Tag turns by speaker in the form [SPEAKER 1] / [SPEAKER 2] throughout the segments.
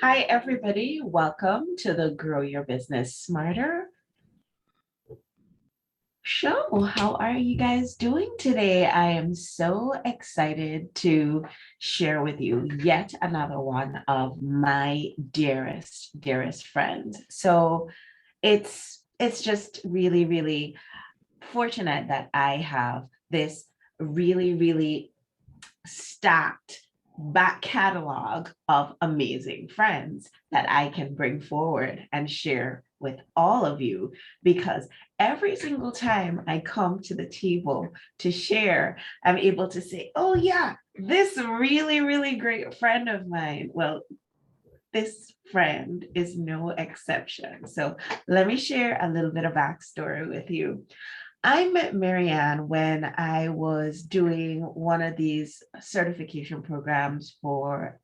[SPEAKER 1] Hi, everybody. Welcome to the Grow Your Business Smarter show. How are you guys doing today? I am so excited to share with you yet another one of my dearest friends. So it's just really fortunate that I have this really stacked back catalog of amazing friends that I can bring forward and share with all of you, because every single time I come to the table to share, I'm able to say, oh yeah, this really great friend of mine. Well, this friend is no exception. So let me share a little bit of backstory with you. I met Maryann when I was doing one of these certification programs for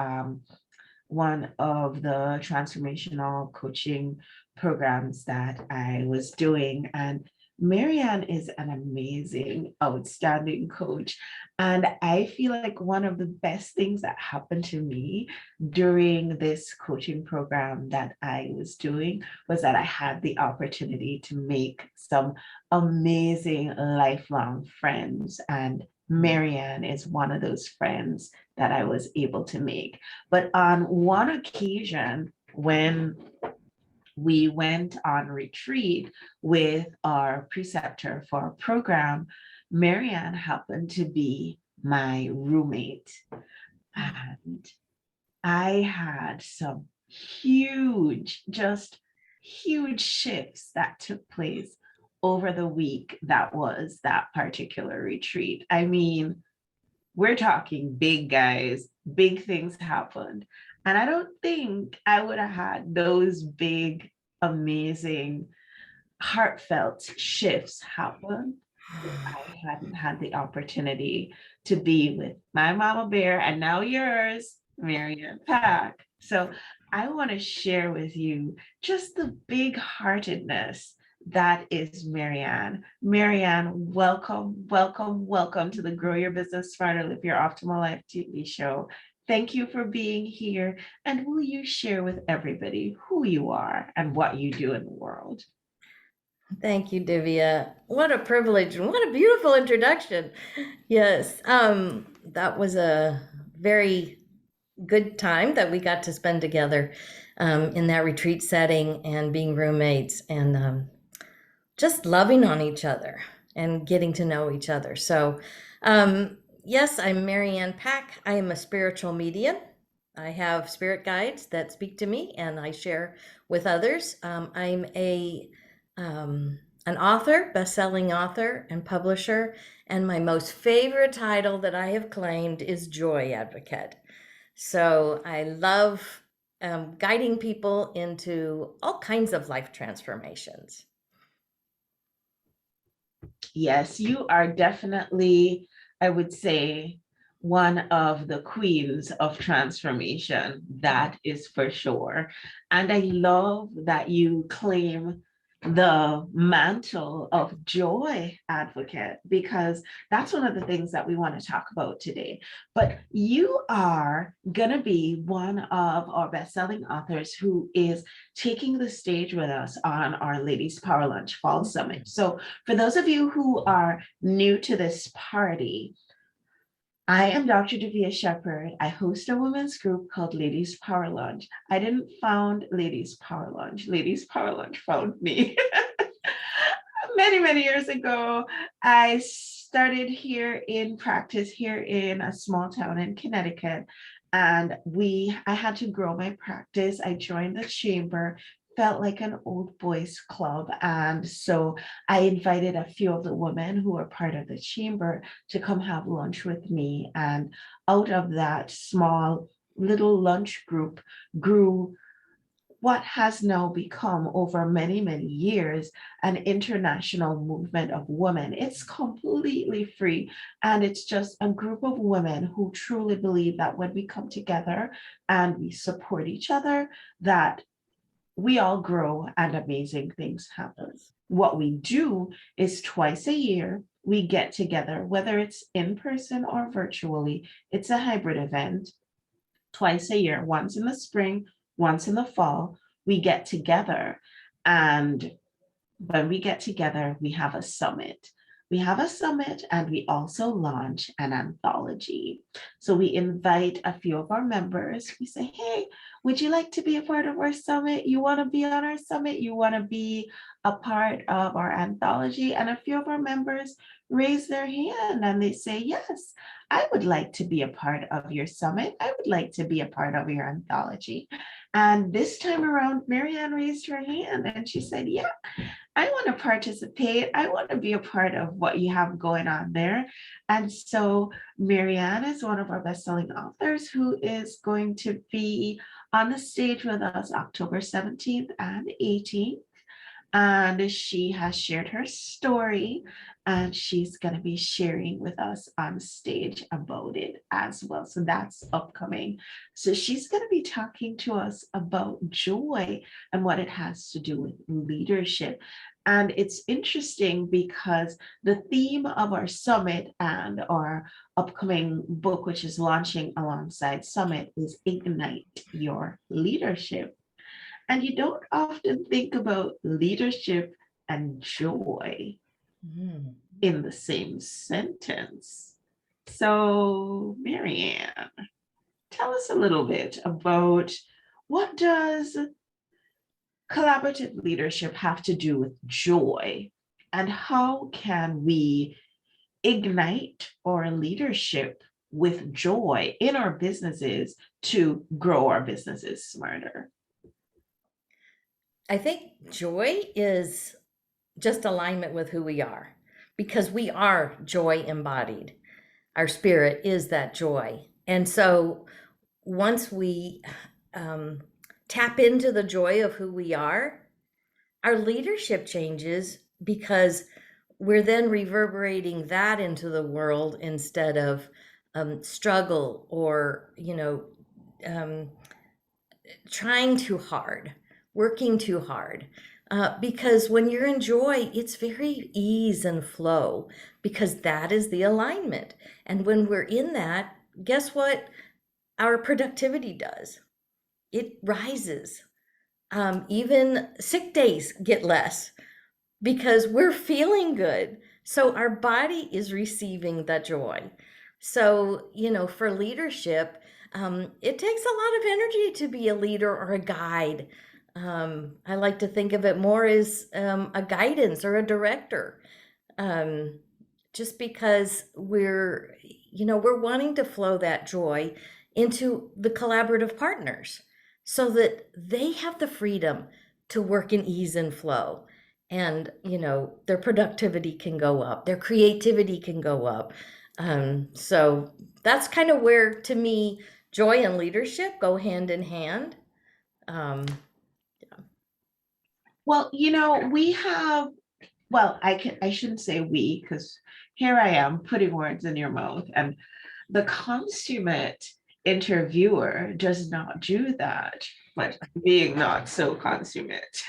[SPEAKER 1] one of the transformational coaching programs that I was doing. And Maryann is an amazing, outstanding coach. And I feel like one of the best things that happened to me during this coaching program that I was doing was that I had the opportunity to make some amazing lifelong friends. And Maryann is one of those friends that I was able to make. But on one occasion, when we went on retreat with our preceptor for our program, Maryann happened to be my roommate. And I had some just huge shifts that took place over the week that was that particular retreat. I mean, we're talking big guys, big things happened. And I don't think I would have had those big, amazing, heartfelt shifts happen if I hadn't had the opportunity to be with my mama bear and now yours, Maryann Pack. So I want to share with you just the big heartedness that is Maryann. Maryann, welcome to the Grow Your Business Smarter, Live Your Optimal Life TV show. Thank you for being here. And will you share with everybody who you are and what you do in the world?
[SPEAKER 2] Thank you, Davia. What a privilege and what a beautiful introduction. Yes, that was a very good time that we got to spend together in that retreat setting and being roommates and just loving on each other and getting to know each other. So yes, I'm Maryann Pack. I am a spiritual medium. I have spirit guides that speak to me and I share with others. I'm an author, best-selling author and publisher, and my most favorite title that I have claimed is Joy Advocate. So I love guiding people into all kinds of life transformations.
[SPEAKER 1] Yes, you are definitely, I would say, one of the queens of transformation. That is for sure. And I love that you claim the mantle of joy advocate, because that's one of the things that we want to talk about today. But you are going to be one of our best-selling authors who is taking the stage with us on our Ladies Power Lunch Fall Summit. So for those of you who are new to this party, I am Dr. Davia Shepherd. I host a women's group called Ladies Power Lunch. I didn't found Ladies Power Lunch. Ladies Power Lunch found me. Many, many years ago, I started here in practice here in a small town in Connecticut. And I had to grow my practice. I joined the chamber, felt like an old boys club. And so I invited a few of the women who were part of the chamber to come have lunch with me. And out of that small little lunch group grew what has now become, over many, many years, an international movement of women. It's completely free. And it's just a group of women who truly believe that when we come together and we support each other, that we all grow and amazing things happen. What we do is twice a year, we get together, whether it's in person or virtually. It's a hybrid event. Twice a year, once in the spring, once in the fall, we get together. And when we get together, we have a summit. We have a summit and we also launch an anthology. So we invite a few of our members. We say, hey, would you like to be a part of our summit? You want to be on our summit? You want to be a part of our anthology? And a few of our members raise their hand and they say, yes, I would like to be a part of your summit. I would like to be a part of your anthology. And this time around, Maryann raised her hand and she said, yeah, I want to participate. I want to be a part of what you have going on there. And so Maryann is one of our best-selling authors who is going to be on the stage with us October 17th and 18th. And she has shared her story and she's going to be sharing with us on stage about it as well. So that's upcoming. So she's going to be talking to us about joy and what it has to do with leadership. And it's interesting because the theme of our summit and our upcoming book, which is launching alongside Summit, is Ignite Your Leadership. And you don't often think about leadership and joy in the same sentence. So, Maryann, tell us a little bit about what does collaborative leadership have to do with joy, and how can we ignite our leadership with joy in our businesses to grow our businesses smarter?
[SPEAKER 2] I think joy is just alignment with who we are, because we are joy embodied. Our spirit is that joy. And so once we tap into the joy of who we are, our leadership changes, because we're then reverberating that into the world instead of struggle or, trying too hard, working too hard. Because when you're in joy, it's very ease and flow, because that is the alignment. And when we're in that, guess what? Our productivity does. It rises. Even sick days get less because we're feeling good. So our body is receiving the joy. So, for leadership, it takes a lot of energy to be a leader or a guide. I like to think of it more as a guidance or a director, just because we're wanting to flow that joy into the collaborative partners so that they have the freedom to work in ease and flow. And, their productivity can go up, their creativity can go up. So that's kind of where, to me, joy and leadership go hand in hand.
[SPEAKER 1] Well, we have, I shouldn't say we, because here I am putting words in your mouth, and the consummate interviewer does not do that, but being not so consummate.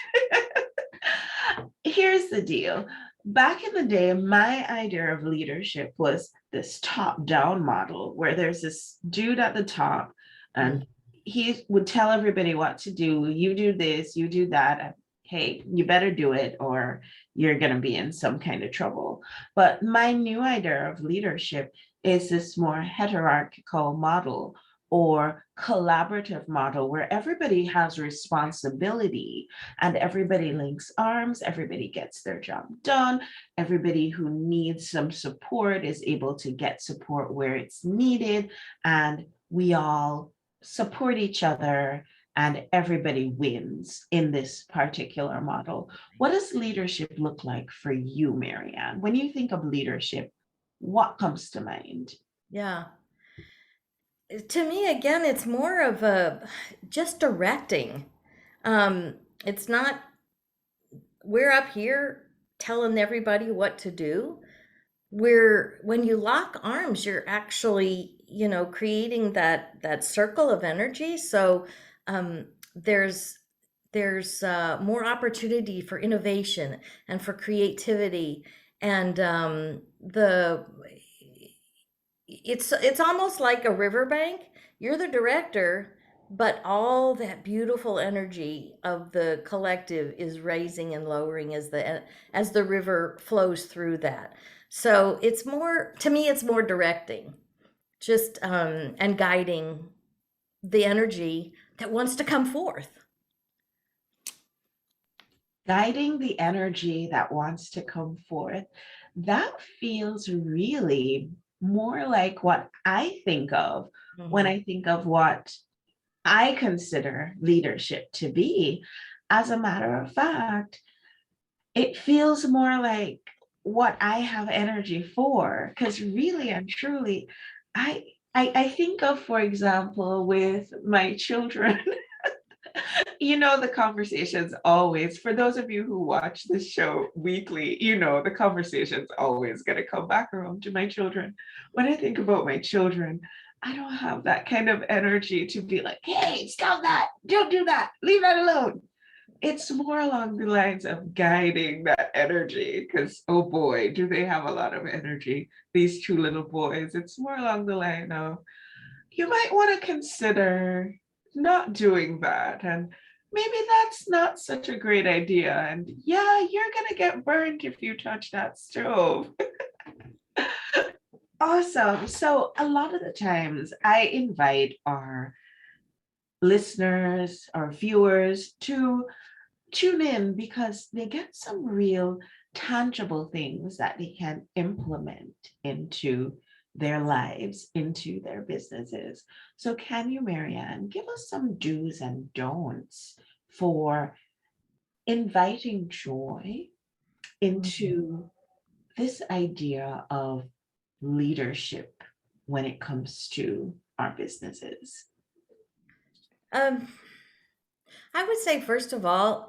[SPEAKER 1] here's the deal. Back in the day, my idea of leadership was this top-down model where there's this dude at the top
[SPEAKER 2] Mm.
[SPEAKER 1] and he would tell everybody what to do. You do this, you do that. And hey, you better do it or you're going to be in some kind of trouble. But my new idea of leadership is this more hierarchical model or collaborative model where everybody has responsibility and everybody links arms, everybody gets their job done, everybody who needs some support is able to get support where it's needed, and we all support each other and everybody wins in this particular model. What does leadership look like for you, Maryann? When you think of leadership, what comes to mind?
[SPEAKER 2] Yeah. To me, again, it's more of a just directing. It's not, we're up here telling everybody what to do. When you lock arms, you're actually, creating that circle of energy. So um, there's more opportunity for innovation and for creativity, and the it's almost like a riverbank. You're the director, but all that beautiful energy of the collective is raising and lowering as the river flows through that. So it's more, to me, it's more directing, just and guiding the energy that wants to come forth.
[SPEAKER 1] Guiding the energy that wants to come forth, that feels really more like what I think of when
[SPEAKER 2] Mhm.
[SPEAKER 1] I think of what I consider leadership to be. As a matter of fact, it feels more like what I have energy for, because really and truly, I, I think of, for example, with my children. The conversations always, for those of you who watch this show weekly, the conversations always going to come back around to my children. When I think about my children, I don't have that kind of energy to be like, hey, stop that, don't do that, leave that alone. It's more along the lines of guiding that energy because, oh boy, do they have a lot of energy, these two little boys. It's more along the line of, you might want to consider not doing that. And maybe that's not such a great idea. And yeah, you're going to get burned if you touch that stove. Awesome. So, a lot of the times I invite our listeners, our viewers to tune in because they get some real tangible things that they can implement into their lives, into their businesses. So, can you, Maryann, give us some do's and don'ts for inviting joy
[SPEAKER 2] Mhm.
[SPEAKER 1] into this idea of leadership when it comes to our businesses?
[SPEAKER 2] Um, I would say, first of all,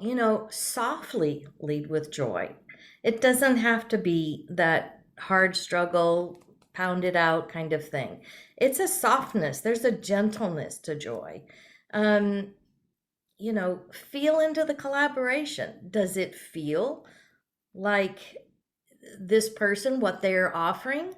[SPEAKER 2] softly lead with joy. It doesn't have to be that hard struggle, pound it out kind of thing. It's a softness, there's a gentleness to joy. Um, feel into the collaboration. Does it feel like this person, what they're offering,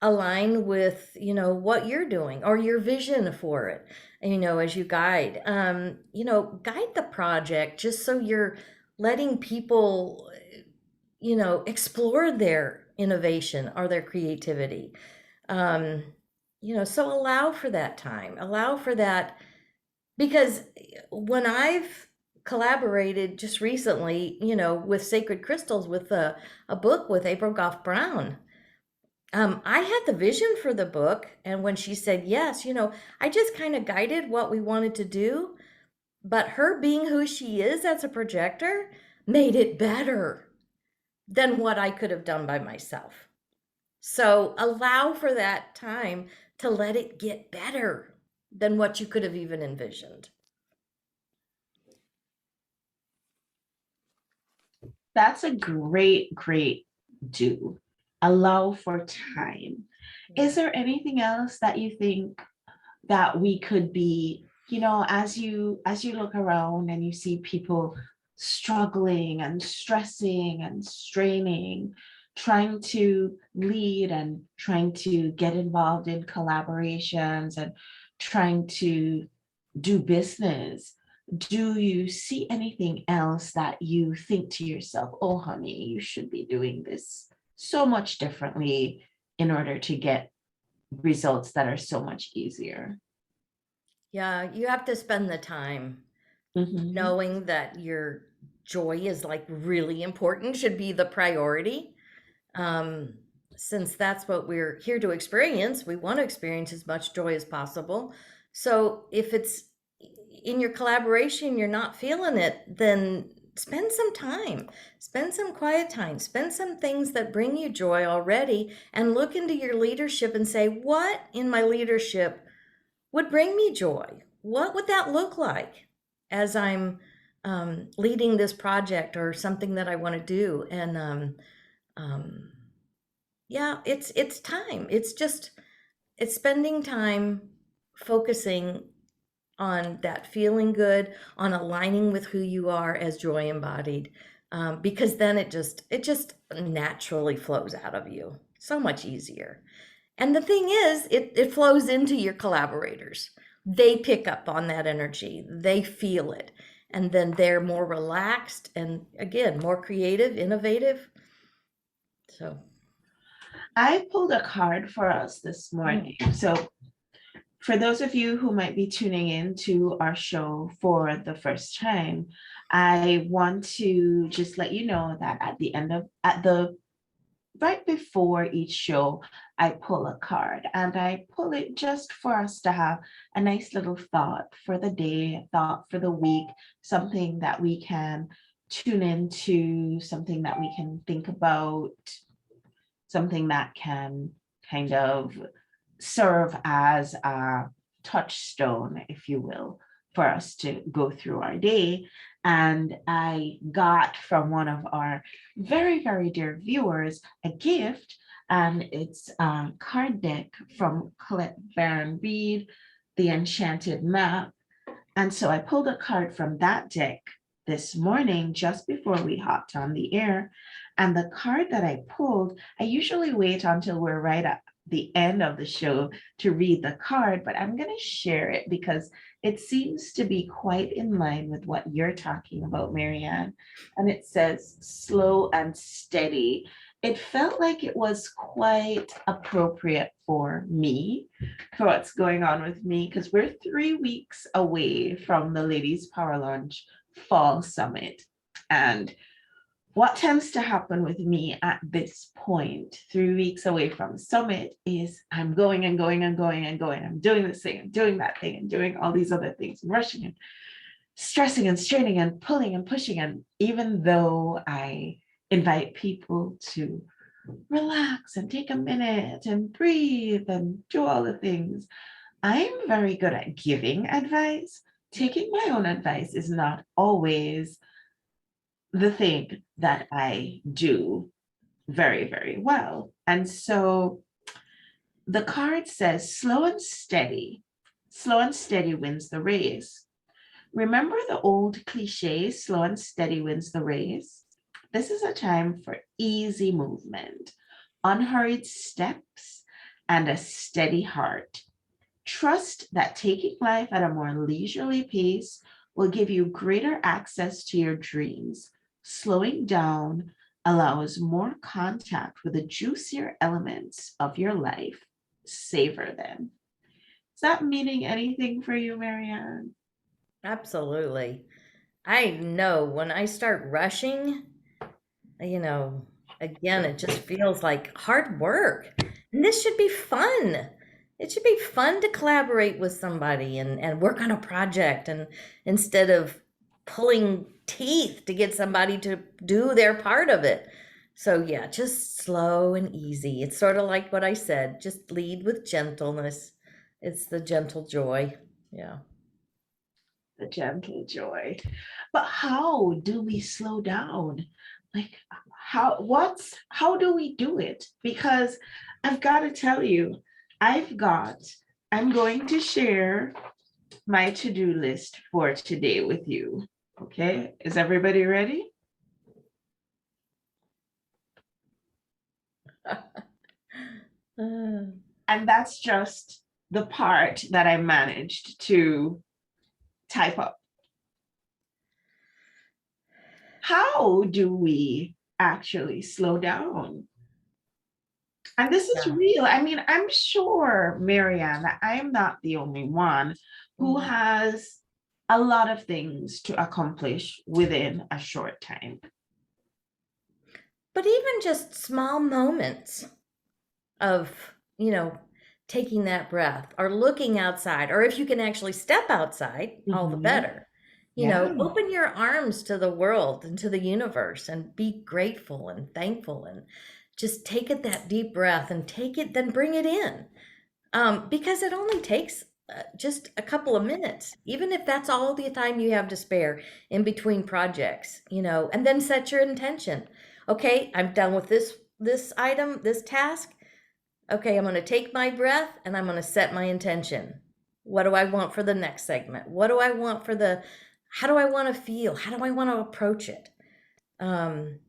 [SPEAKER 2] align with what you're doing or your vision for it, as you guide guide the project, just so you're letting people explore their innovation or their creativity. um so allow for that time, allow for that, because when I've collaborated just recently with Sacred Crystals, with a book with April Goff Brown, I had the vision for the book, and when she said yes, I just kind of guided what we wanted to do, but her being who she is as a projector made it better than what I could have done by myself. So allow for that time to let it get better than what you could have even envisioned.
[SPEAKER 1] That's a great, great do. Allow for time. Is
[SPEAKER 2] Yeah.
[SPEAKER 1] there anything else that you think that we could be, as you look around and you see people struggling and stressing and straining, trying to lead and trying to get involved in collaborations and trying to do business, do you see anything else that you think to yourself, oh, honey, you should be doing this so much differently in order to get results that are so much easier?
[SPEAKER 2] Yeah, you have to spend the time
[SPEAKER 1] Mhm.
[SPEAKER 2] knowing that your joy is like really important, should be the priority. Um, since that's what we're here to experience, we want to experience as much joy as possible. So if it's in your collaboration, you're not feeling it, then spend some time, spend some quiet time, spend some things that bring you joy already, and look into your leadership and say, what in my leadership would bring me joy? What would that look like as I'm leading this project or something that I want to do? And um, yeah, it's time. It's spending time focusing on that feeling good, on aligning with who you are as joy embodied, because then it just naturally flows out of you so much easier. And the thing is, it flows into your collaborators. They pick up on that energy, they feel it, and then they're more relaxed and, again, more creative, innovative. So,
[SPEAKER 1] I pulled a card for us this
[SPEAKER 2] mm,
[SPEAKER 1] morning. So, for those of you who might be tuning in to our show for the first time, I want to just let you know that at the right before each show, I pull a card and I pull it just for us to have a nice little thought for the day, thought for the week, something that we can tune into, something that we can think about, something that can kind of serve as a touchstone, if you will, for us to go through our day. And I got from one of our very, very dear viewers a gift, and it's a card deck from Colette Baron Reed, The Enchanted Map. And so I pulled a card from that deck this morning just before we hopped on the air. And the card that I pulled, I usually wait until we're right at the end of the show to read the card, but I'm going to share it because it seems to be quite in line with what you're talking about, Maryann. And it says slow and steady. It felt like it was quite appropriate for me, for what's going on with me, because we're 3 weeks away from the Ladies Power Lunch Fall Summit. And what tends to happen with me at this point, 3 weeks away from Summit, is I'm going and going and going and going. I'm doing this thing and doing that thing and doing all these other things and rushing and stressing and straining and pulling and pushing. And even though I invite people to relax and take a minute and breathe and do all the things, I'm very good at giving advice. Taking my own advice is not always the thing that I do very, very well. And so the card says slow and steady wins the race. Remember the old cliche, slow and steady wins the race? This is a time for easy movement, unhurried steps, and a steady heart. Trust that taking life at a more leisurely pace will give you greater access to your dreams. Slowing down allows more contact with the juicier elements of your life. Savor them. Is that meaning anything for you, Maryann?
[SPEAKER 2] absolutely. I know when I start rushing, you know, again, it just feels like hard work. And this should be fun. It should be fun to collaborate with somebody and work on a project, and instead of pulling teeth to get somebody to do their part of it. So yeah, just slow and easy. It's sort of like what I said, just lead with gentleness. It's the gentle joy. Yeah.
[SPEAKER 1] The gentle joy. But how do we slow down? Like how do we do it? Because I've got to tell you, I'm going to share my to-do list for today with you. Okay, is everybody ready? And that's just the part that I managed to type up. How do we actually slow down? And this is
[SPEAKER 2] Yeah.
[SPEAKER 1] real. I mean, I'm sure, Maryann, that I'm not the only one who
[SPEAKER 2] Mhm.
[SPEAKER 1] has a lot of things to accomplish within a short time.
[SPEAKER 2] But even just small moments of, taking that breath or looking outside, or if you can actually step outside, all the
[SPEAKER 1] Mhm.
[SPEAKER 2] better.
[SPEAKER 1] Yeah,
[SPEAKER 2] Open your arms to the world and to the universe and be grateful and thankful and just take it that deep breath and take it, then bring it in. Because it only takes just a couple of minutes, even if that's all the time you have to spare in between projects, and then set your intention. Okay, I'm done with this item, this task. Okay, I'm going to take my breath and I'm going to set my intention. What do I want for the next segment? What do I want for how do I want to feel? How do I want to approach it? Um,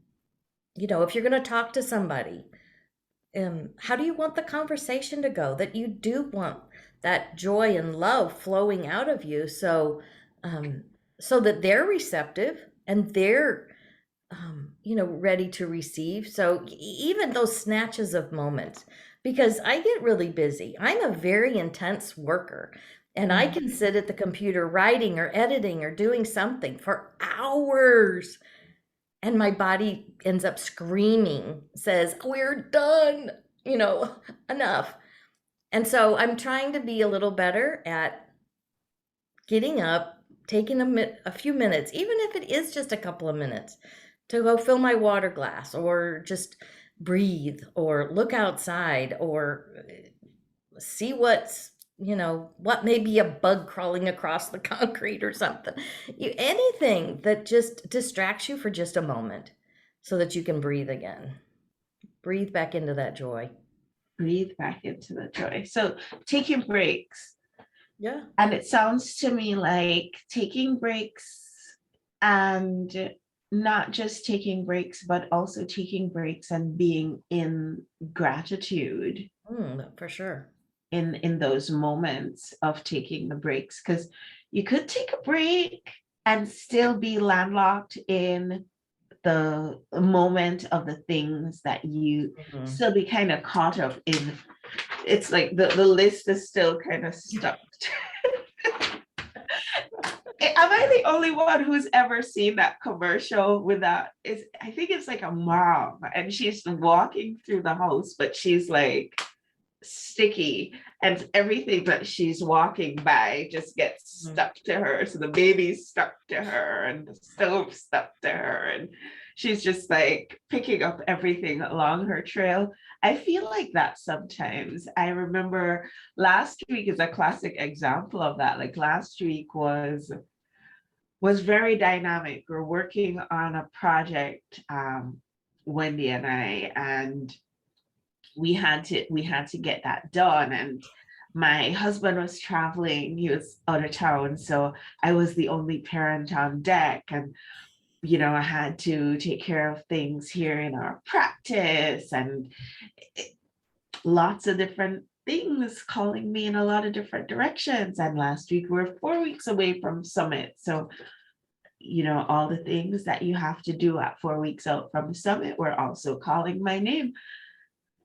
[SPEAKER 2] if you're going to talk to somebody, how do you want the conversation to go? That you do want that joy and love flowing out of you, um, so that they're receptive and they're, ready to receive. So even those snatches of moments, because I get really busy. I'm a very intense worker, and I can sit at the computer writing or editing or doing something for hours, and my body ends up screaming, says, "We're done, you know, enough." And so I'm trying to be a little better at getting up, taking a few minutes, even if it is just a couple of minutes, to go fill my water glass or just breathe or look outside or see what may be a bug crawling across the concrete or something. Anything that just distracts you for just a moment so that you can breathe again. Breathe back into that joy.
[SPEAKER 1] breathe back into the joy. So taking breaks.
[SPEAKER 2] Yeah.
[SPEAKER 1] And it sounds to me like taking breaks, and not just taking breaks, but also taking breaks and being in gratitude
[SPEAKER 2] For sure.
[SPEAKER 1] in those moments of taking the breaks. Because you could take a break and still be landlocked in the moment of the things that you
[SPEAKER 2] Mhm.
[SPEAKER 1] still be kind of caught up in. It's like the list is still kind of stuck. Am I the only one who's ever seen that commercial with that? Is I think it's like a mom and she's walking through the house, but she's like sticky, and everything that she's walking by just gets
[SPEAKER 2] Mhm.
[SPEAKER 1] stuck to her. So the baby's stuck to her and the stove stuck to her, and she's just like picking up everything along her trail. I feel like that sometimes. I remember last week is a classic example of that. Like last week was very dynamic. We're working on a project, Wendy and I, and we had to get that done. And my husband was traveling; he was out of town, so I was the only parent on deck. And I had to take care of things here in our practice, and lots of different things calling me in a lot of different directions. And last week we we're 4 weeks away from summit, so all the things that you have to do at 4 weeks out from the summit were also calling my name.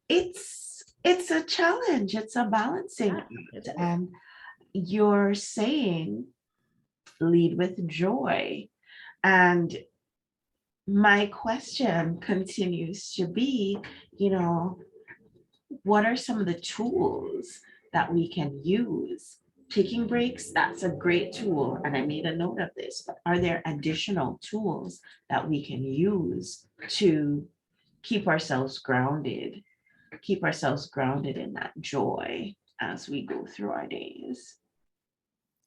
[SPEAKER 1] It's a challenge, it's a balancing
[SPEAKER 2] Yeah, it
[SPEAKER 1] act.
[SPEAKER 2] is.
[SPEAKER 1] And you're saying lead with joy. And my question continues to be, you know, what are some of the tools that we can use? Taking breaks, that's a great tool, and I made a note of this, but are there additional tools that we can use to keep ourselves grounded, in that joy as we go through our days?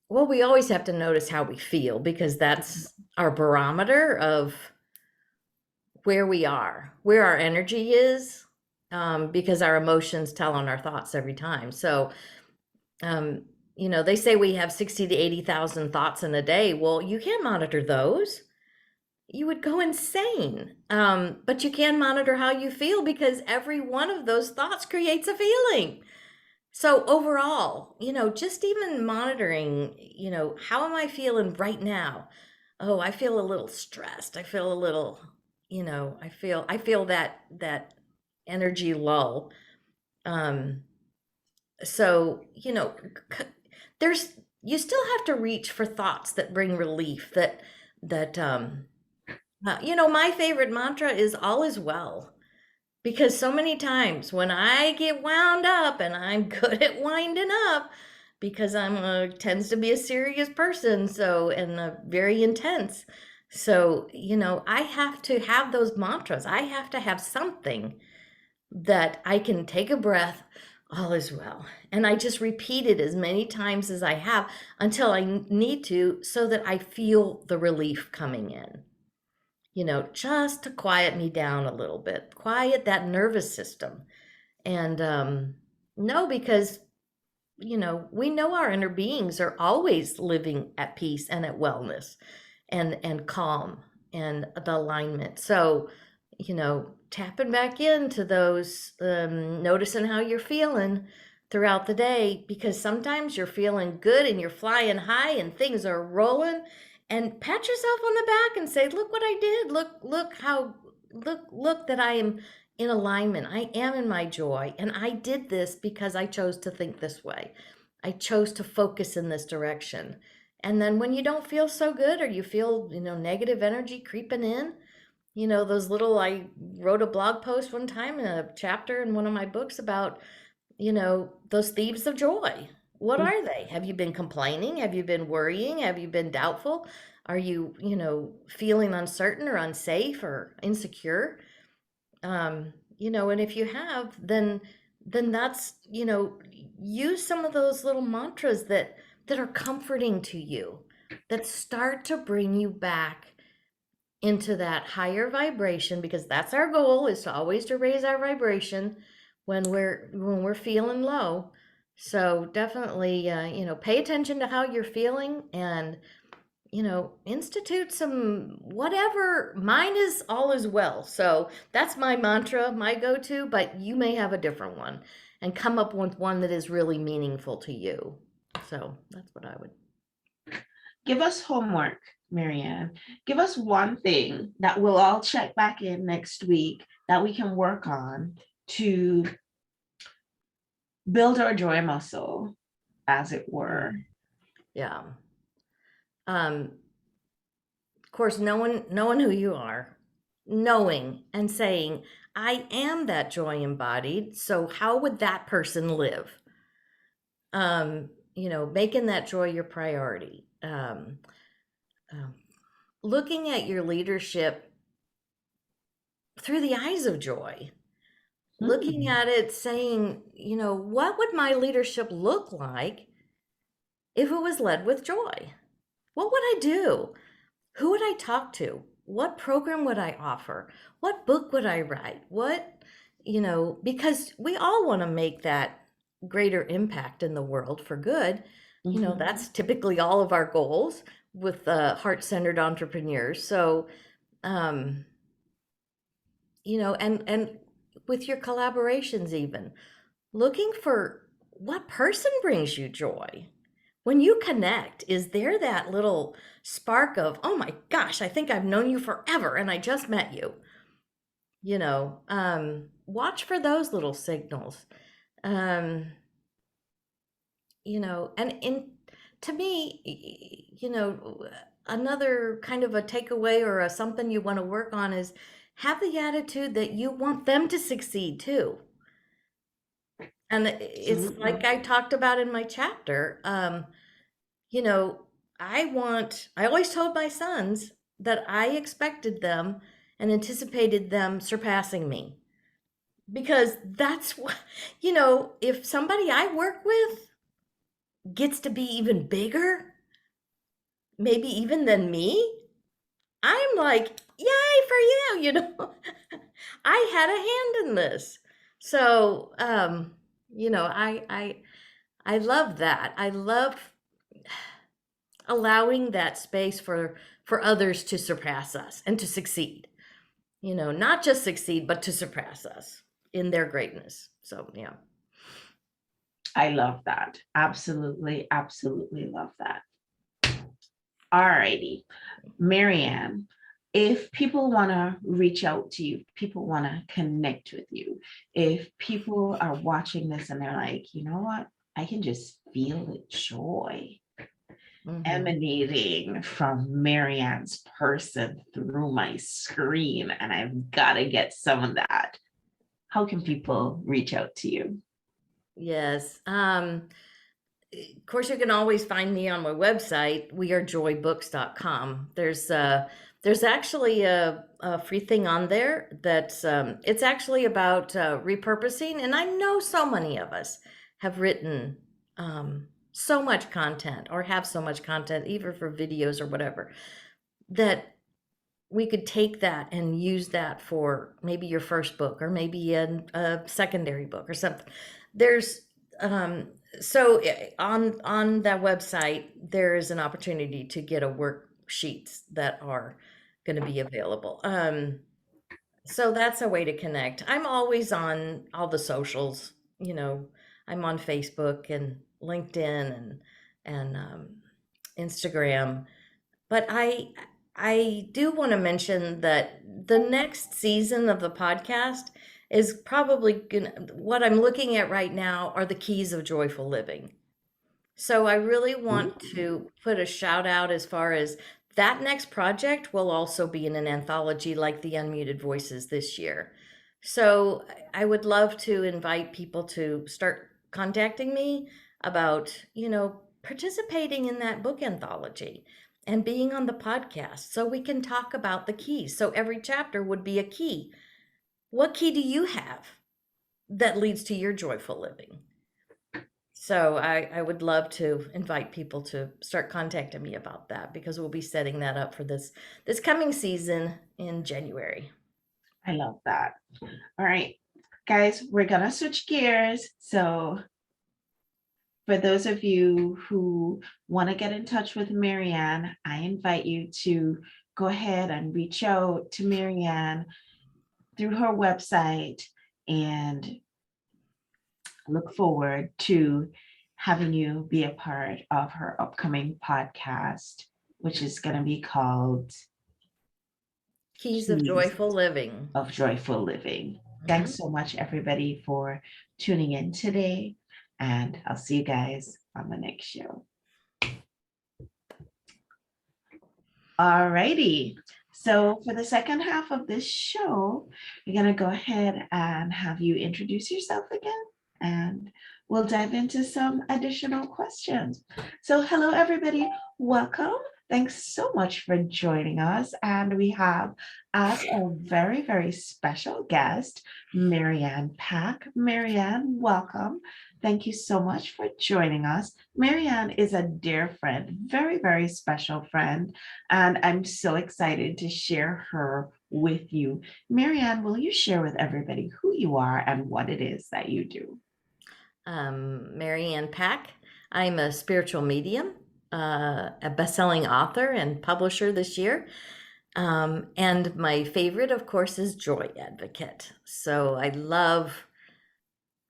[SPEAKER 2] Well, we always have to notice how we feel because that's our barometer of where we are, where our energy is, because our emotions tell on our thoughts every time. So, um, They say we have 60 to 80,000 thoughts in a day. Well, you can't monitor those. You would go insane. But you can monitor how you feel, because every one of those thoughts creates a feeling. So overall, just even monitoring, how am I feeling right now? Oh, I feel a little stressed. I feel a little, I feel that energy lull. Um, so, there's you still have to reach for thoughts that bring relief, that my favorite mantra is all is well. Because so many times when I get wound up, and I'm good at winding up because tends to be a serious person, and very intense. So, I have to have those mantras. I have to have something that I can take a breath, all is well. And I just repeat it as many times as I have until I need to, so that I feel the relief coming in, just to quiet me down a little bit, quiet that nervous system. And no, because, we know our inner beings are always living at peace and at wellness and calm and the alignment. So, tapping back into those, noticing how you're feeling throughout the day, because sometimes you're feeling good and you're flying high and things are rolling, and pat yourself on the back and say, look what I did. Look that I am in alignment. I am in my joy. And I did this because I chose to think this way. I chose to focus in this direction. And then when you don't feel so good, or you feel, negative energy creeping in, I wrote a blog post one time in a chapter in one of my books about, those thieves of joy. What are they? Have you been complaining? Have you been worrying? Have you been doubtful? Are you, feeling uncertain or unsafe or insecure? And if you have, then that's, use some of those little mantras that are comforting to you, that start to bring you back into that higher vibration, because that's our goal, is to always to raise our vibration when we're feeling low. So definitely, pay attention to how you're feeling, and, institute some, whatever. Mine is all is well. So that's my mantra, my go-to, but you may have a different one, and come up with one that is really meaningful to you. So that's what I would.
[SPEAKER 1] Give us homework, Maryann. Give us one thing that we'll all check back in next week that we can work on to build our joy muscle, as it were.
[SPEAKER 2] Yeah. Of course, knowing who you are, knowing and saying, I am that joy embodied. So how would that person live? Making that joy your priority. Looking at your leadership through the eyes of joy. Looking at it saying, what would my leadership look like if it was led with joy? What would I do? Who would I talk to? What program would I offer? What book would I write? Because we all want to make that greater impact in the world for good. That's typically all of our goals with heart-centered entrepreneurs. So, and with your collaborations, even looking for what person brings you joy. When you connect, is there that little spark of, oh my gosh, I think I've known you forever and I just met you? Watch for those little signals. And to me, another kind of a takeaway or something you want to work on is have the attitude that you want them to succeed too. And it's like I talked about in my chapter. I always told my sons that I expected them and anticipated them surpassing me. Because that's what, if somebody I work with gets to be even bigger, maybe even than me, I'm like, yay for you, I had a hand in this. So, I love that. I love allowing that space for others to surpass us and to succeed. Not just succeed, but to surpass us in their greatness. So, yeah.
[SPEAKER 1] I love that. Absolutely, absolutely love that. All righty. Maryann, if people want to reach out to you, people want to connect with you, if people are watching this and they're like, you know what, I can just feel the joy emanating from Maryann's person through my screen, and I've got to get some of that. How can people reach out to you?
[SPEAKER 2] Yes. Of course, you can always find me on my website, wearejoybooks.com. There's actually a free thing on there that's it's actually about repurposing, and I know so many of us have written so much content or have so much content, either for videos or whatever, that we could take that and use that for maybe your first book or maybe a secondary book or something. There's so on that website, there is an opportunity to get a worksheets that are going to be available. So that's a way to connect. I'm always on all the socials. I'm on Facebook and LinkedIn and Instagram. But I do want to mention that the next season of the podcast is probably what I'm looking at right now are the keys of joyful living. So I really want to put a shout out as far as that next project will also be in an anthology like the Unmuted Voices this year. So I would love to invite people to start contacting me about, participating in that book anthology and being on the podcast so we can talk about the keys. So every chapter would be a key. What key do you have that leads to your joyful living? So I would love to invite people to start contacting me about that, because we'll be setting that up for this coming season in January.
[SPEAKER 1] I love that. All right, guys, we're gonna switch gears. So for those of you who want to get in touch with Maryann, I invite you to go ahead and reach out to Maryann through her website, and look forward to having you be a part of her upcoming podcast, which is going to be called
[SPEAKER 2] Keys of Joyful Living.
[SPEAKER 1] Of Joyful Living. Thanks so much, everybody, for tuning in today, and I'll see you guys on the next show. All righty. So for the second half of this show, we're going to go ahead and have you introduce yourself again, and we'll dive into some additional questions. So hello, everybody. Welcome. Thanks so much for joining us. And we have as a very, very special guest, Maryann Pack. Maryann, welcome. Thank you so much for joining us. Maryann is a dear friend, very, very special friend, and I'm so excited to share her with you. Maryann, will you share with everybody who you are and what it is that you do?
[SPEAKER 2] Maryann Pack. I'm a spiritual medium, a best-selling author and publisher this year. And my favorite, of course, is Joy Advocate. So I love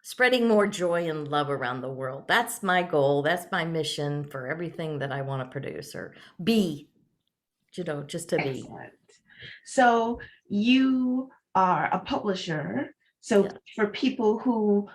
[SPEAKER 2] spreading more joy and love around the world. That's my goal. That's my mission for everything that I want to produce or be, just to be.
[SPEAKER 1] Excellent. So you are a publisher. So for people who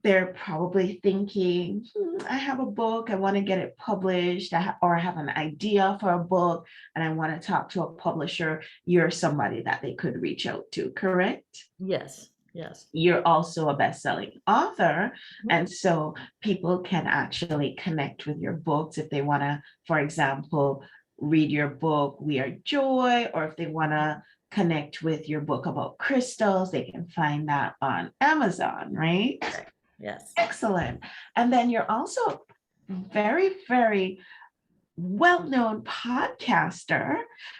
[SPEAKER 1] they're probably thinking, I have a book, I want to get it published, or I have an idea for a book and I want to talk to a publisher, you're somebody that they could reach out to, correct?
[SPEAKER 2] Yes. Yes.
[SPEAKER 1] You're also a best-selling author. And so people can actually connect with your books if they want to, for example, read your book, We Are Joy, or if they want to connect with your book about crystals, they can find that on Amazon, right?
[SPEAKER 2] Yes.
[SPEAKER 1] Excellent. And then you're also very, very well-known podcaster.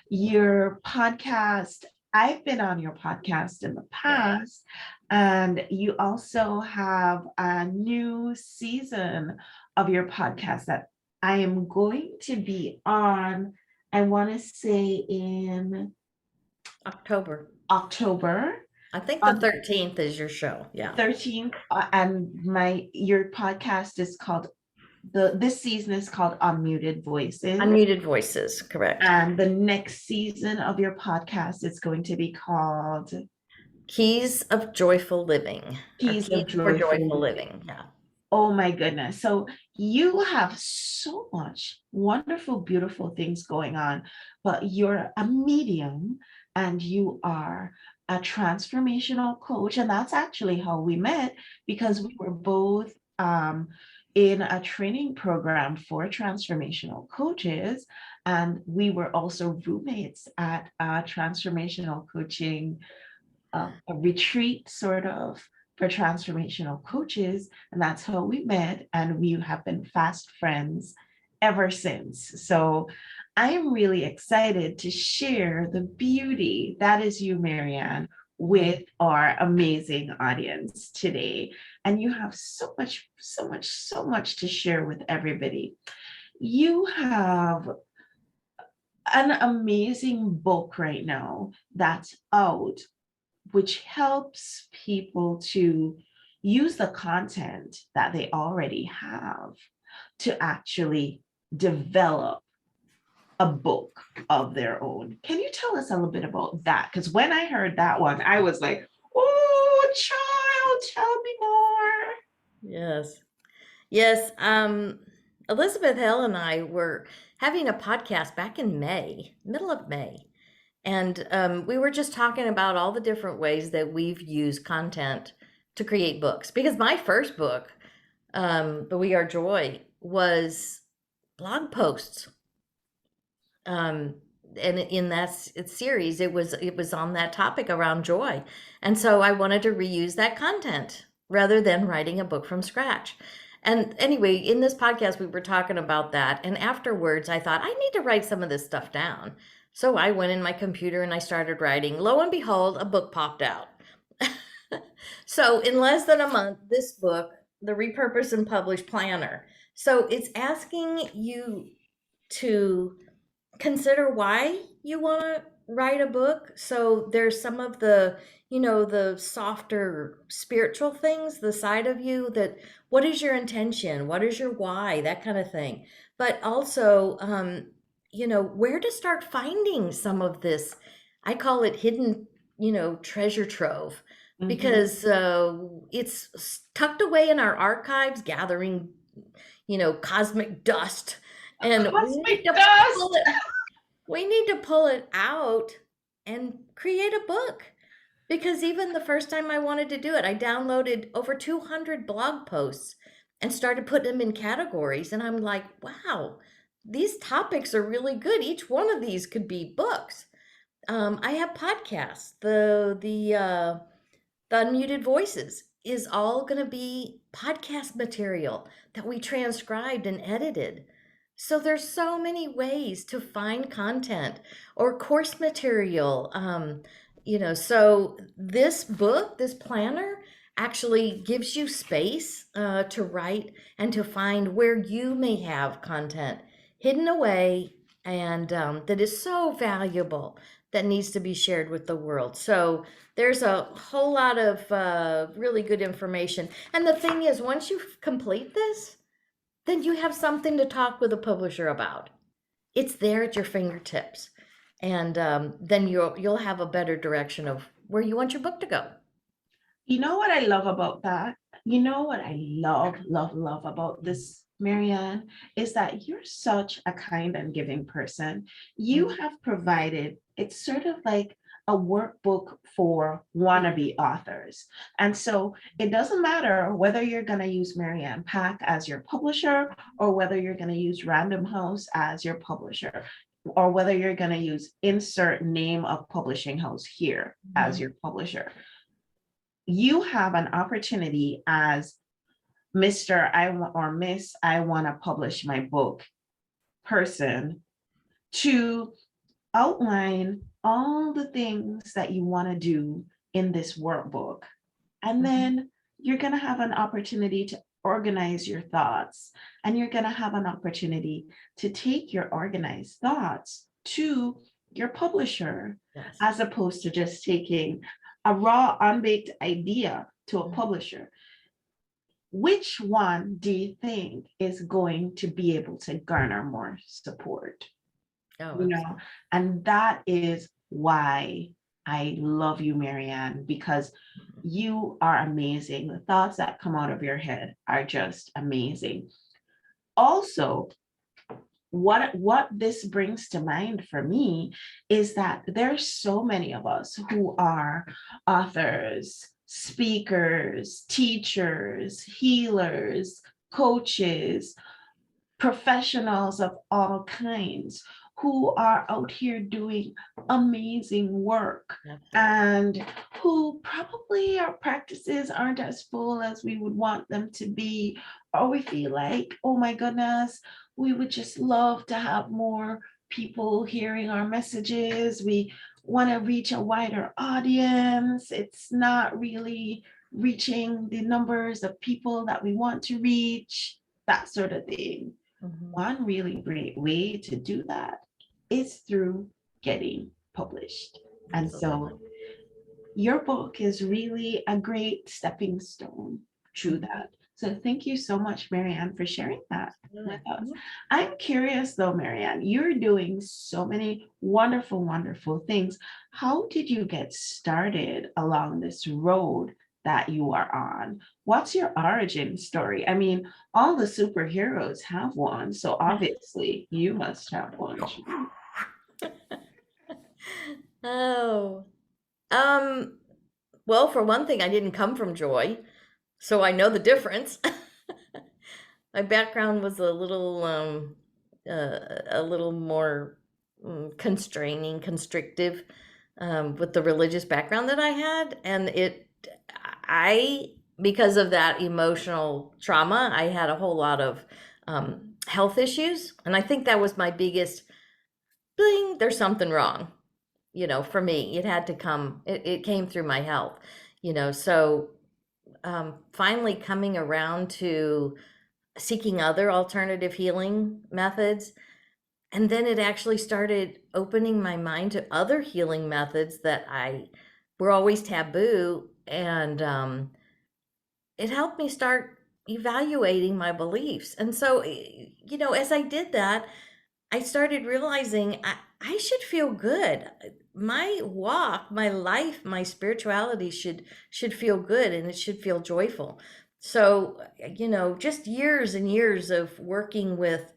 [SPEAKER 1] Your podcast, I've been on your podcast in the
[SPEAKER 2] Yeah.
[SPEAKER 1] past, and you also have a new season of your podcast that I am going to be on, I want to say in
[SPEAKER 2] October.
[SPEAKER 1] October.
[SPEAKER 2] I think the
[SPEAKER 1] On
[SPEAKER 2] 13th is your show.
[SPEAKER 1] the
[SPEAKER 2] Yeah.
[SPEAKER 1] 13th, and your podcast is called this season is called Unmuted Voices.
[SPEAKER 2] Unmuted Voices, correct.
[SPEAKER 1] And the next season of your podcast is going to be called
[SPEAKER 2] Keys of Joyful Living. Or
[SPEAKER 1] Keys of
[SPEAKER 2] Keys for
[SPEAKER 1] Joyful
[SPEAKER 2] Joyful
[SPEAKER 1] Living.
[SPEAKER 2] Living. Yeah.
[SPEAKER 1] Oh my goodness. So you have so much wonderful, beautiful things going on, but you're a medium and you are a transformational coach. And that's actually how we met, because we were both in a training program for transformational coaches. And we were also roommates at a transformational coaching a retreat sort of for transformational coaches. And that's how we met. And we have been fast friends ever since. So I am really excited to share the beauty that is you, Maryann, with our amazing audience today. And you have so much, so much, so much to share with everybody. You have an amazing book right now that's out, which helps people to use the content that they already have to actually develop a book of their own. Can you tell us a little bit about that? Because when I heard that one, I was like, oh, child, tell me more.
[SPEAKER 2] Yes. Yes. Elizabeth Hill and I were having a podcast back in May, middle of May. And we were just talking about all the different ways that we've used content to create books. Because my first book, The We Are Joy, was blog posts. And in that series, it was on that topic around joy. And so I wanted to reuse that content rather than writing a book from scratch. And anyway, in this podcast, we were talking about that. And afterwards, I thought, I need to write some of this stuff down. So I went in my computer and I started writing. Lo and behold, a book popped out. So in less than a month, this book, The Repurpose and Publish Planner. So it's asking you to consider why you want to write a book. So there's some of the, the softer spiritual things, the side of you that, what is your intention? What is your why? That kind of thing. But also, where to start finding some of this. I call it hidden, treasure trove, because it's tucked away in our archives, gathering, cosmic dust. And we need to pull it out and create a book. Because even the first time I wanted to do it, I downloaded over 200 blog posts and started putting them in categories. And I'm like, wow, these topics are really good. Each one of these could be books. I have podcasts. The Unmuted Voices is all going to be podcast material that we transcribed and edited. So there's so many ways to find content or course material. So this book, this planner, actually gives you space to write and to find where you may have content hidden away and that is so valuable that needs to be shared with the world. So there's a whole lot of really good information. And the thing is, once you complete this, then you have something to talk with a publisher about. It's there at your fingertips. And then you'll have a better direction of where you want your book to go.
[SPEAKER 1] You know what I love about that? You know what I love, love, love about this, Maryann, is that you're such a kind and giving person. You have provided, it's sort of like a workbook for wannabe authors. And so it doesn't matter whether you're going to use Maryann Pack as your publisher, or whether you're going to use Random House as your publisher, or whether you're going to use insert name of publishing house here as your publisher. You have an opportunity as Mr. or Miss, I want to publish my book person to outline all the things that you want to do in this workbook. And then you're going to have an opportunity to organize your thoughts. And you're going to have an opportunity to take your organized thoughts to your publisher,
[SPEAKER 2] Yes.
[SPEAKER 1] as opposed to just taking a raw, unbaked idea to a publisher. Which one do you think is going to be able to garner more support?
[SPEAKER 2] Oh,
[SPEAKER 1] You know, and that is why I love you, Maryann, because you are amazing. The thoughts that come out of your head are just amazing. Also, what this brings to mind for me is that there's so many of us who are authors, speakers, teachers, healers, coaches, professionals of all kinds who are out here doing amazing work, and who probably our practices aren't as full as we would want them to be, or we feel like, oh my goodness, we would just love to have more people hearing our messages. We want to reach a wider audience. It's not really reaching the numbers of people that we want to reach, that sort of thing. One really great way to do that is through getting published. And so your book is really a great stepping stone to that. So thank you so much, Maryann, for sharing that with us. I'm curious though, Maryann, you're doing so many wonderful, wonderful things. How did you get started along this road that you are on? What's your origin story? I mean, all the superheroes have one, so obviously you must have one.
[SPEAKER 2] Oh, well, for one thing, I didn't come from joy, so I know the difference. My background was a little more constraining, constrictive, with the religious background that I had, and because of that emotional trauma, I had a whole lot of health issues, and I think that was my biggest bling. There's something wrong. For me, it came through my health, so finally coming around to seeking other alternative healing methods. And then it actually started opening my mind to other healing methods that were always taboo. And it helped me start evaluating my beliefs. And so, as I did that, I started realizing I should feel good. My walk, my life, my spirituality should feel good, and it should feel joyful. So, just years and years of working with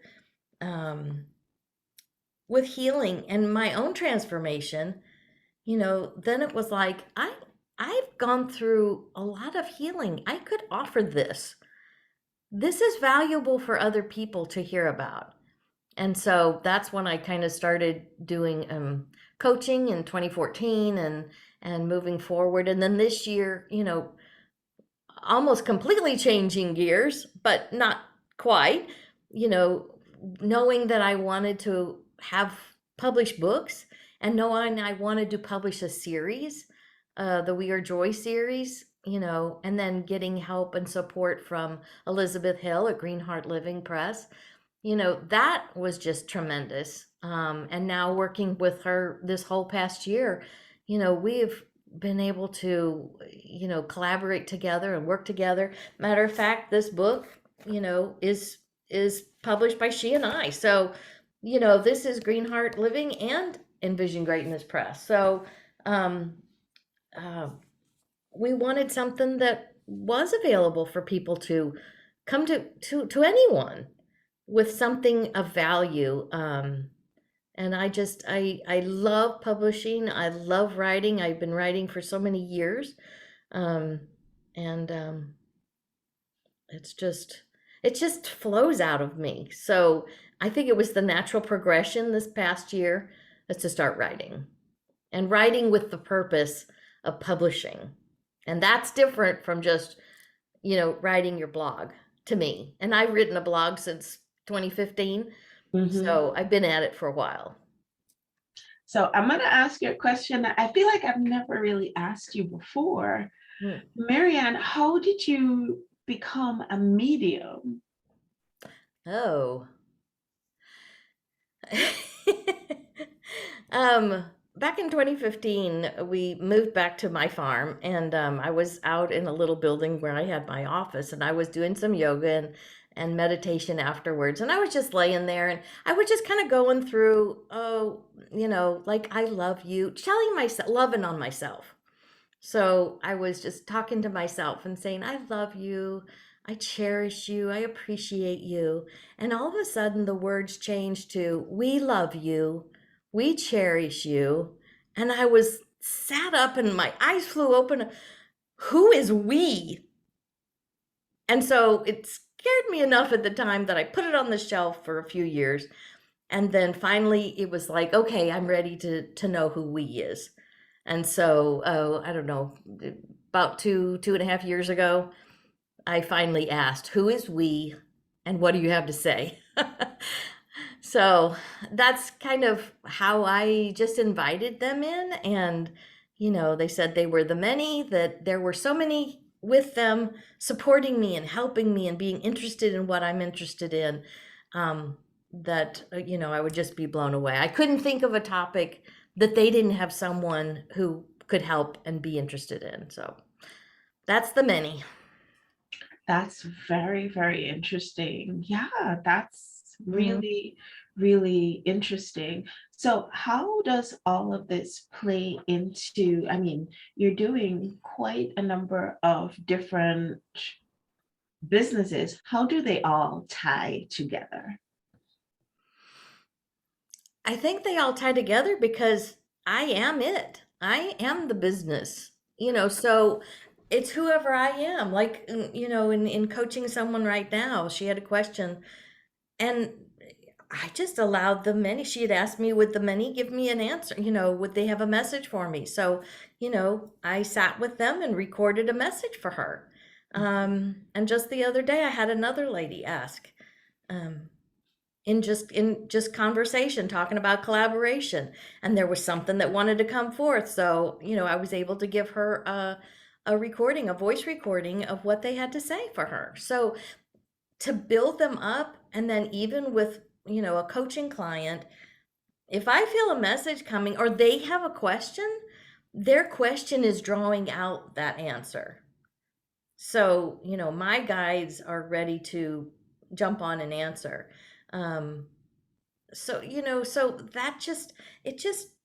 [SPEAKER 2] healing and my own transformation, then it was like, I've gone through a lot of healing. I could offer this. This is valuable for other people to hear about. And so that's when I kind of started doing coaching in 2014 and moving forward. And then this year, almost completely changing gears, but not quite, knowing that I wanted to have published books, and knowing I wanted to publish a series, the We Are Joy series, and then getting help and support from Elizabeth Hill at Greenheart Living Press. That was just tremendous. And now working with her this whole past year, we've been able to, collaborate together and work together. Matter of fact, this book, is published by she and I. So, this is Greenheart Living and Envision Greatness Press. So, we wanted something that was available for people to come to anyone with something of value. And I love publishing. I love writing. I've been writing for so many years. It just flows out of me. So I think it was the natural progression this past year is to start writing, and writing with the purpose of publishing. And that's different from just, writing your blog to me. And I've written a blog since 2015. So I've been at it for a while.
[SPEAKER 1] So I'm going to ask you a question that I feel like I've never really asked you before.
[SPEAKER 2] Hmm.
[SPEAKER 1] Maryann, how did you become a medium?
[SPEAKER 2] Oh. um, Back in 2015, we moved back to my farm, and I was out in a little building where I had my office, and I was doing some yoga and meditation afterwards. And I was just laying there, and I was just kind of going through, oh, like, I love you, telling myself, loving on myself. So I was just talking to myself and saying, I love you. I cherish you. I appreciate you. And all of a sudden, the words changed to, we love you. We cherish you. And I was sat up and my eyes flew open. Who is we? And so it scared me enough at the time that I put it on the shelf for a few years. And then finally, it was like, okay, I'm ready to know who we is. And so, I don't know, about 2.5 years ago, I finally asked, who is we and what do you have to say? So that's kind of how I just invited them in. And, they said they were the many, that there were so many with them supporting me and helping me and being interested in what I'm interested in, that, I would just be blown away. I couldn't think of a topic that they didn't have someone who could help and be interested in. So that's the many.
[SPEAKER 1] That's very, very interesting. Yeah, that's
[SPEAKER 2] Mhm.
[SPEAKER 1] really, really interesting. So, how does all of this play into? I mean, you're doing quite a number of different businesses. How do they all tie together?
[SPEAKER 2] I think they all tie together because I am it. I am the business, so it's whoever I am. Like, in coaching someone right now, she had a question and I just allowed the many. She had asked me, would the many give me an answer? Would they have a message for me? So, I sat with them and recorded a message for her. And just the other day, I had another lady ask, um, in just conversation, talking about collaboration, and there was something that wanted to come forth. So, I was able to give her a recording, a voice recording of what they had to say for her. So to build them up, and then even with a coaching client, if I feel a message coming or they have a question, their question is drawing out that answer. So my guides are ready to jump on and answer. So that just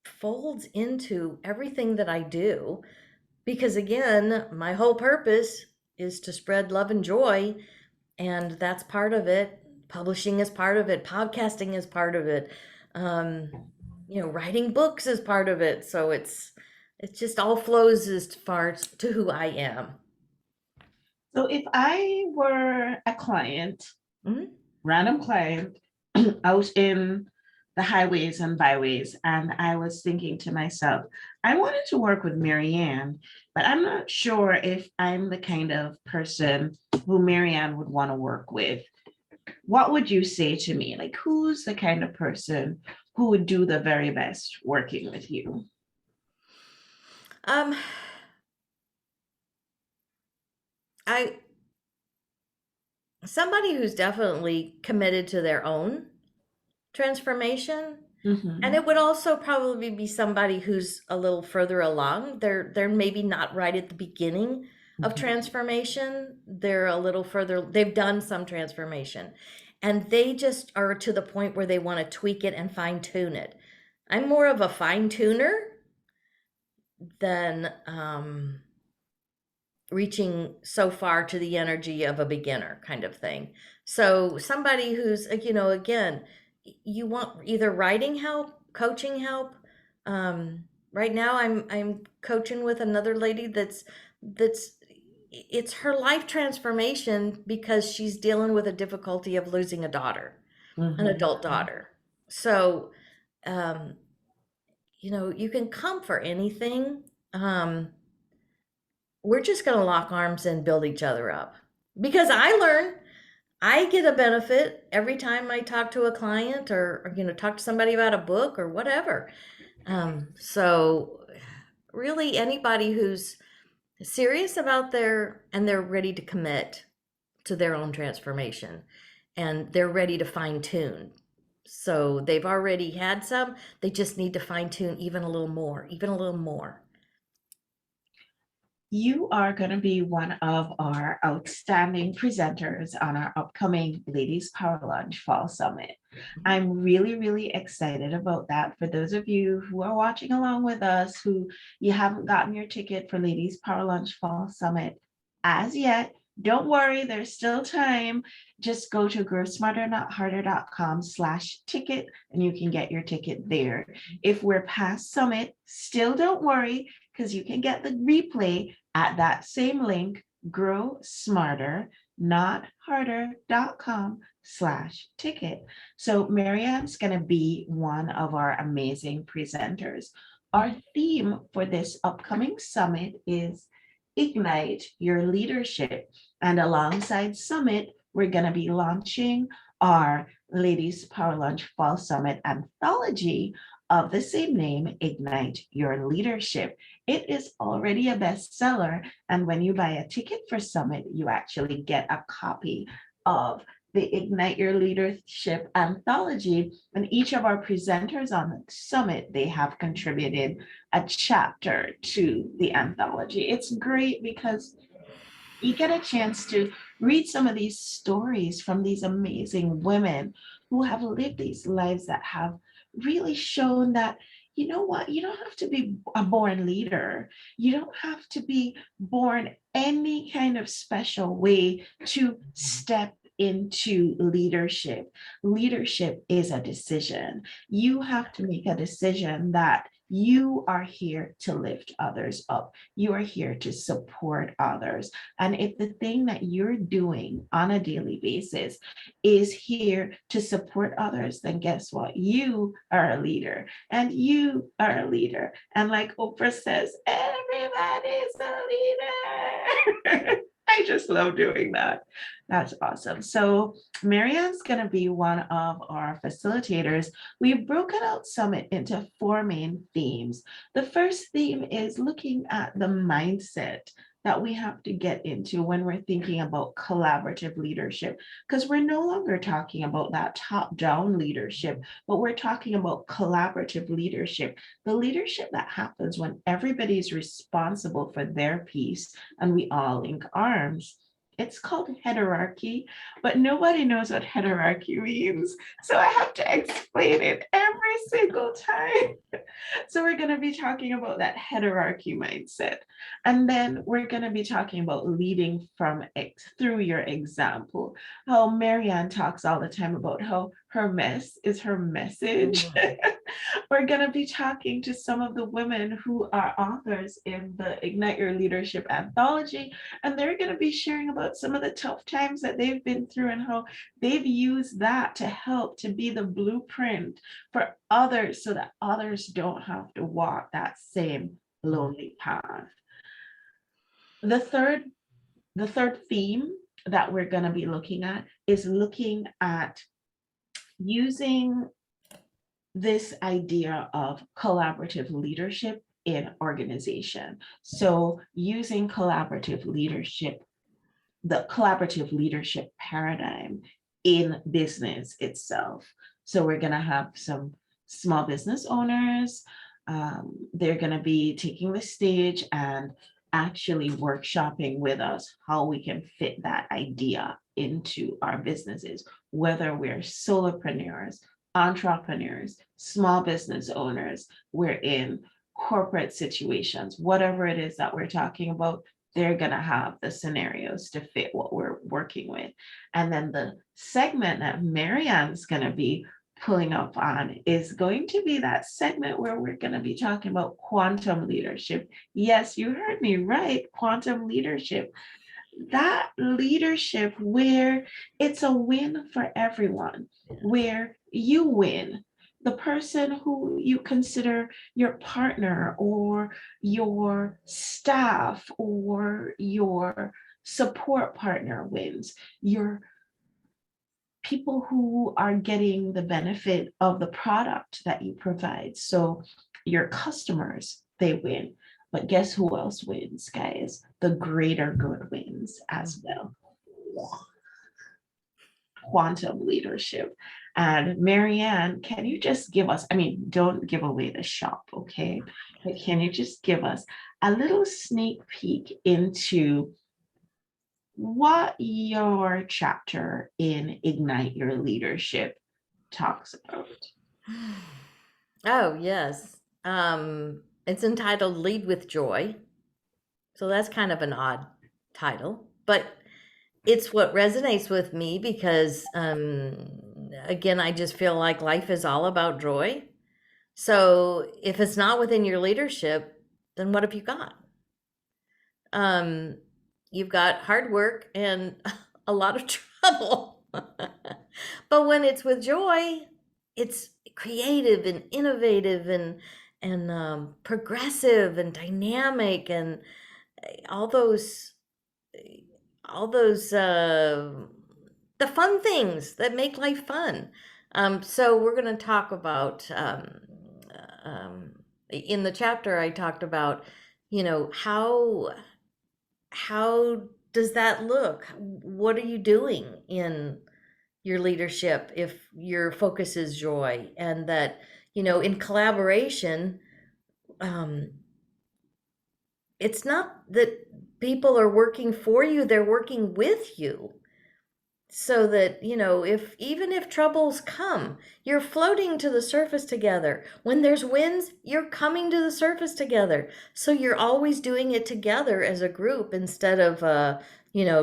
[SPEAKER 2] folds into everything that I do, because again, my whole purpose is to spread love and joy, and that's part of it. Publishing is part of it. Podcasting is part of it. Um, Writing books is part of it. So it just all flows as far to who I am.
[SPEAKER 1] So, if I were a client,
[SPEAKER 2] Mhm.
[SPEAKER 1] random client, out in the highways and byways, and I was thinking to myself, I wanted to work with Maryann, but I'm not sure if I'm the kind of person who Maryann would want to work with. What would you say to me? Like, who's the kind of person who would do the very best working with you?
[SPEAKER 2] Um, I Somebody who's definitely committed to their own transformation. And
[SPEAKER 1] Mhm,
[SPEAKER 2] it would also probably be somebody who's a little further along. They're maybe not right at the beginning of
[SPEAKER 1] mhm.
[SPEAKER 2] transformation. They're a little further, they've done some transformation. And they just are to the point where they want to tweak it and fine tune it. I'm more of a fine tuner than reaching so far to the energy of a beginner kind of thing. So somebody who's, again, you want either writing help, coaching help. Right now I'm coaching with another lady that's it's her life transformation because she's dealing with a difficulty of losing a daughter, an
[SPEAKER 1] Mhm.
[SPEAKER 2] adult daughter. So, um, you can come for anything. We're just going to lock arms and build each other up, because I get a benefit every time I talk to a client, or talk to somebody about a book or whatever. So really anybody who's serious about they're ready to commit to their own transformation, and they're ready to fine tune. So they've already had some, they just need to fine tune even a little more, even a little more.
[SPEAKER 1] You are going to be one of our outstanding presenters on our upcoming Ladies Power Lunch Fall Summit. I'm really, really excited about that. For those of you who are watching along with us, who you haven't gotten your ticket for Ladies Power Lunch Fall Summit as yet, don't worry, there's still time. Just go to growsmarternotharder.com/ticket and you can get your ticket there. If we're past summit, still don't worry, because you can get the replay at that same link, growsmarternotharder.com/ticket. So Maryann's going to be one of our amazing presenters. Our theme for this upcoming summit is Ignite Your Leadership. And alongside Summit, we're going to be launching our Ladies Power Lunch Fall Summit anthology of the same name, Ignite Your Leadership. It is already a bestseller, and when you buy a ticket for Summit, you actually get a copy of the Ignite Your Leadership anthology. And each of our presenters on the Summit, they have contributed a chapter to the anthology. It's great because you get a chance to read some of these stories from these amazing women who have lived these lives that have really shown that, you know what, you don't have to be a born leader. You don't have to be born any kind of special way to step into leadership. Leadership is a decision. You have to make a decision that you are here to lift others up. You are here to support others. And if the thing that you're doing on a daily basis is here to support others, then guess what? You are a leader, and you are a leader. And like Oprah says, everybody's a leader. I just love doing that. That's awesome. So Maryann's going to be one of our facilitators. We've broken out Summit into 4 main themes. The first theme is looking at the mindset that we have to get into when we're thinking about collaborative leadership, because we're no longer talking about that top-down leadership, but we're talking about collaborative leadership, the leadership that happens when everybody's responsible for their piece and we all link arms. It's called hierarchy, but nobody knows what hierarchy means. So I have to explain it every single time. So we're going to be talking about that hierarchy mindset. And then we're going to be talking about leading through your example. How Maryann talks all the time about how her mess is her message. We're going to be talking to some of the women who are authors in the Ignite Your Leadership anthology, and they're going to be sharing about some of the tough times that they've been through and how they've used that to help to be the blueprint for others so that others don't have to walk that same lonely path. The third theme that we're going to be looking at is looking at using this idea of collaborative leadership in organization. So using collaborative leadership, the collaborative leadership paradigm in business itself. So we're going to have some small business owners. They're going to be taking the stage and actually workshopping with us how we can fit that idea into our businesses, whether we're solopreneurs, entrepreneurs, small business owners, we're in corporate situations, whatever it is that we're talking about, they're going to have the scenarios to fit what we're working with. And then the segment that Maryann's going to be pulling up on is going to be that segment where we're going to be talking about quantum leadership. Yes, you heard me right, quantum leadership. That leadership where it's a win for everyone, where you win. The person who you consider your partner or your staff or your support partner wins. Your people who are getting the benefit of the product that you provide. So Your customers, they win. But guess who else wins, guys? The greater good wins as well. Quantum leadership. And Maryann, can you just give us, I mean, don't give away the shop, okay? But can you just give us a little sneak peek into what your chapter in Ignite Your Leadership talks about?
[SPEAKER 2] Oh, yes. It's entitled Lead with Joy. So that's kind of an odd title, but it's what resonates with me because, again, I just feel like life is all about joy. So if it's not within your leadership, then what have you got? You've got hard work and a lot of trouble. But when it's with joy, it's creative and innovative and progressive and dynamic and all those the fun things that make life fun. So we're going to talk about in the chapter I talked about, how does that look? What are you doing in your leadership if your focus is joy? And that, in collaboration, it's not that people are working for you, they're working with you. So that, even if troubles come, you're floating to the surface together. When there's winds, you're coming to the surface together. So you're always doing it together as a group instead of,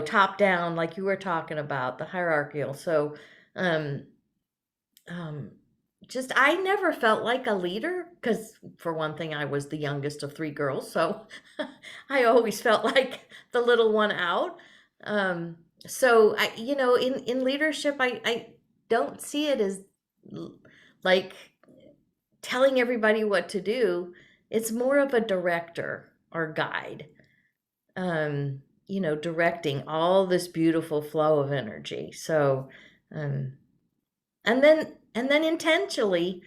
[SPEAKER 2] top down, like you were talking about, the hierarchical. So, just, I never felt like a leader because, for one thing, I was the youngest of three girls. So I always felt like the little one out. So I, in leadership, I don't see it as like telling everybody what to do. It's more of a director or guide, directing all this beautiful flow of energy. So, and then intentionally,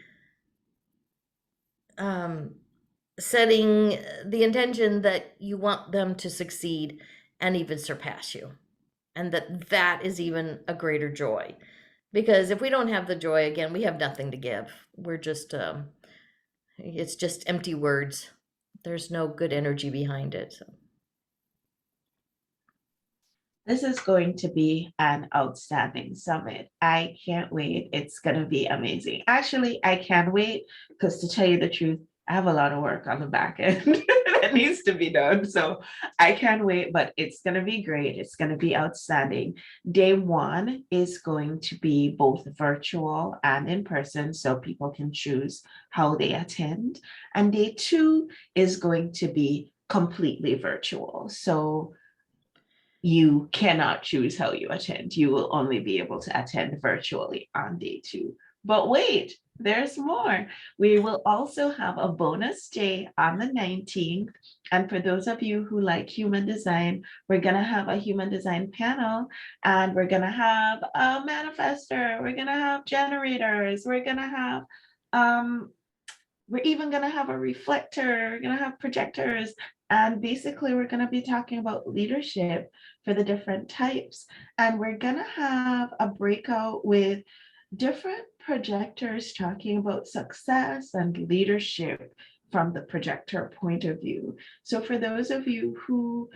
[SPEAKER 2] setting the intention that you want them to succeed and even surpass you. And that is even a greater joy, because if we don't have the joy, again, we have nothing to give. We're just it's just empty words. There's no good energy behind it. So
[SPEAKER 1] This is going to be an outstanding summit. I can't wait. It's going to be amazing. Actually, I can't wait because, to tell you the truth, I have a lot of work on the back end that needs to be done. So I can't wait, but it's going to be great. It's going to be outstanding. Day one is going to be both virtual and in person, so people can choose how they attend. And day two is going to be completely virtual. So you cannot choose how you attend. You will only be able to attend virtually on day two. But wait, there's more. We will also have a bonus day on the 19th. And for those of you who like human design, we're going to have a human design panel, and we're going to have a manifester. We're going to have generators. We're going to have, we're even going to have a reflector. We're going to have projectors. And basically, we're going to be talking about leadership for the different types. And we're going to have a breakout with different projectors talking about success and leadership from the projector point of view. So for those of you who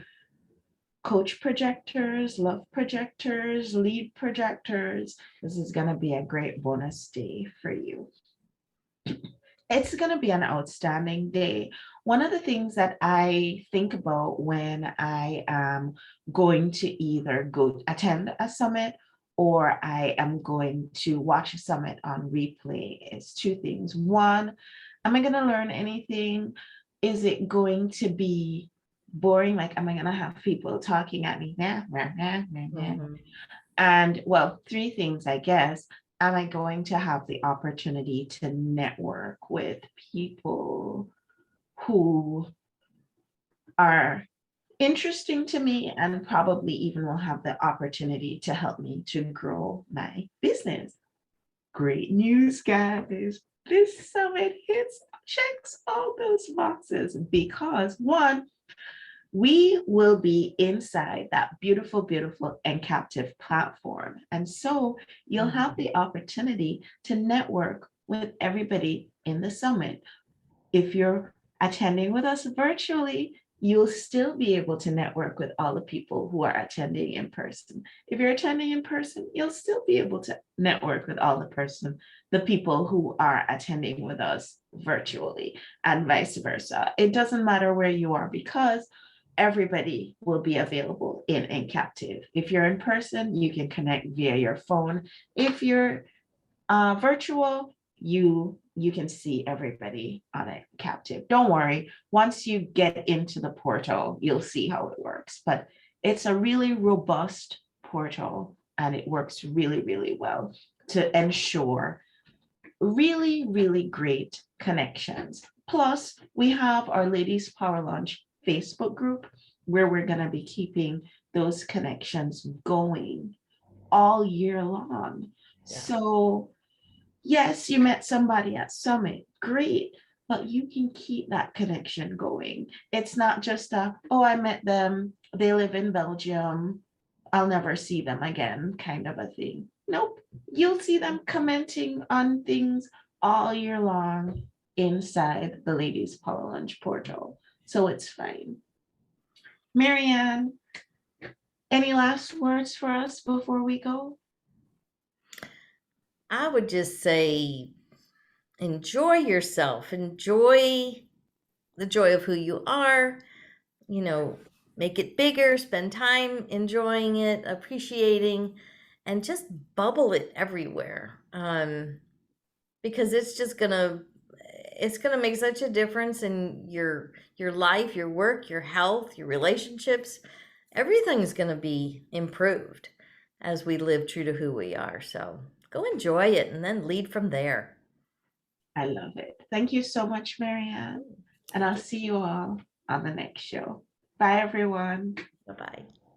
[SPEAKER 1] coach projectors, love projectors, lead projectors, this is going to be a great bonus day for you. It's going to be an outstanding day. One of the things that I think about when I am going to either go attend a summit or I am going to watch a summit on replay is two things. One, am I going to learn anything? Is it going to be boring? Like, am I going to have people talking at me?
[SPEAKER 2] mm-hmm.
[SPEAKER 1] And well, three things, I guess. Am I going to have the opportunity to network with people who are interesting to me and probably even will have the opportunity to help me to grow my business? Great news, guys. This summit hits checks all those boxes because one, we will be inside that beautiful, beautiful and captive platform. And so you'll have the opportunity to network with everybody in the summit. If you're attending with us virtually, you'll still be able to network with all the people who are attending in person. If you're attending in person, you'll still be able to network with all the people who are attending with us virtually, and vice versa. It doesn't matter where you are because everybody will be available in captive. If you're in person, you can connect via your phone. If you're virtual, you can see everybody on a captive. Don't worry, once you get into the portal, you'll see how it works. But it's a really robust portal and it works really, really well to ensure really, really great connections. Plus, we have our Ladies Power Lunch Facebook group where we're going to be keeping those connections going all year long.
[SPEAKER 2] Yeah.
[SPEAKER 1] So yes, you met somebody at Summit, great, but you can keep that connection going. It's not just oh, I met them, they live in Belgium, I'll never see them again kind of a thing. Nope, you'll see them commenting on things all year long inside the Ladies Power Lunch portal. So it's fine. Maryann, any last words for us before we go?
[SPEAKER 2] I would just say enjoy yourself, enjoy the joy of who you are, make it bigger, spend time enjoying it, appreciating, and just bubble it everywhere. Because it's gonna make such a difference in your life, your work, your health, your relationships. Everything's gonna be improved as we live true to who we are. So go enjoy it and then lead from there.
[SPEAKER 1] I love it. Thank you so much, Maryann. And I'll see you all on the next show. Bye, everyone.
[SPEAKER 2] Bye-bye.